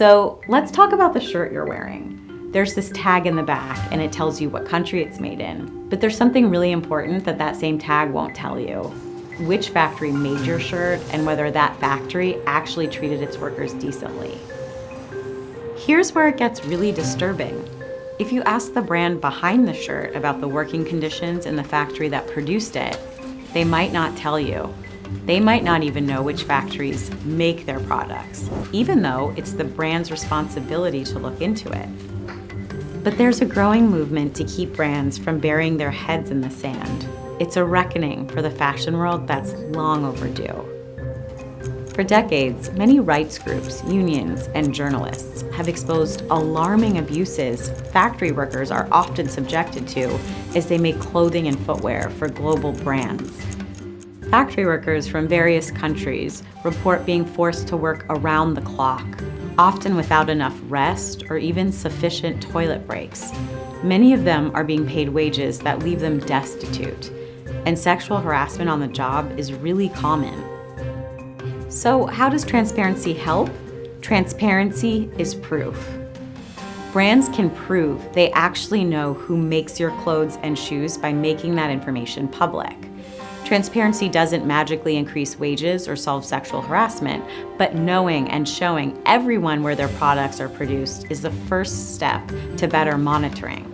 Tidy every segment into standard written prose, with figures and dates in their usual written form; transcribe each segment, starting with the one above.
So let's talk about the shirt you're wearing. There's this tag in the back and it tells you what country it's made in. But there's something really important that same tag won't tell you. Which factory made your shirt and whether that factory actually treated its workers decently. Here's where it gets really disturbing. If you ask the brand behind the shirt about the working conditions in the factory that produced it, they might not tell you. They might not even know which factories make their products, even though it's the brand's responsibility to look into it. But there's a growing movement to keep brands from burying their heads in the sand. It's a reckoning for the fashion world that's long overdue. For decades, many rights groups, unions, and journalists have exposed alarming abuses factory workers are often subjected to as they make clothing and footwear for global brands. Factory workers from various countries report being forced to work around the clock, often without enough rest or even sufficient toilet breaks. Many of them are being paid wages that leave them destitute, and sexual harassment on the job is really common. So how does transparency help? Transparency is proof. Brands can prove they actually know who makes your clothes and shoes by making that information public. Transparency doesn't magically increase wages or solve sexual harassment, but knowing and showing everyone where their products are produced is the first step to better monitoring.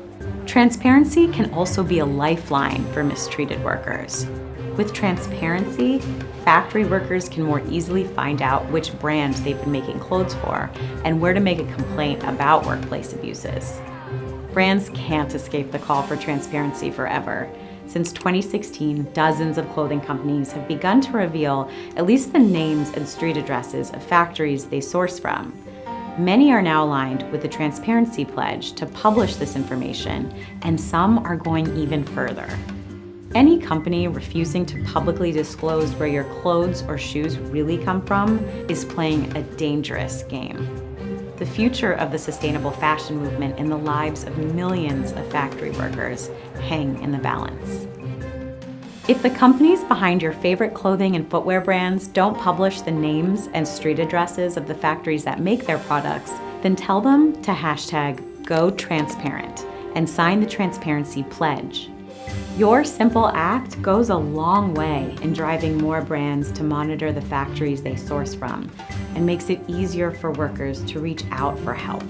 Transparency can also be a lifeline for mistreated workers. With transparency, factory workers can more easily find out which brand they've been making clothes for and where to make a complaint about workplace abuses. Brands can't escape the call for transparency forever. Since 2016, dozens of clothing companies have begun to reveal at least the names and street addresses of factories they source from. Many are now aligned with the Transparency Pledge to publish this information, and some are going even further. Any company refusing to publicly disclose where your clothes or shoes really come from is playing a dangerous game. The future of the sustainable fashion movement and the lives of millions of factory workers hang in the balance. If the companies behind your favorite clothing and footwear brands don't publish the names and street addresses of the factories that make their products, then tell them to #GoTransparent and sign the Transparency Pledge. Your simple act goes a long way in driving more brands to monitor the factories they source from and makes it easier for workers to reach out for help.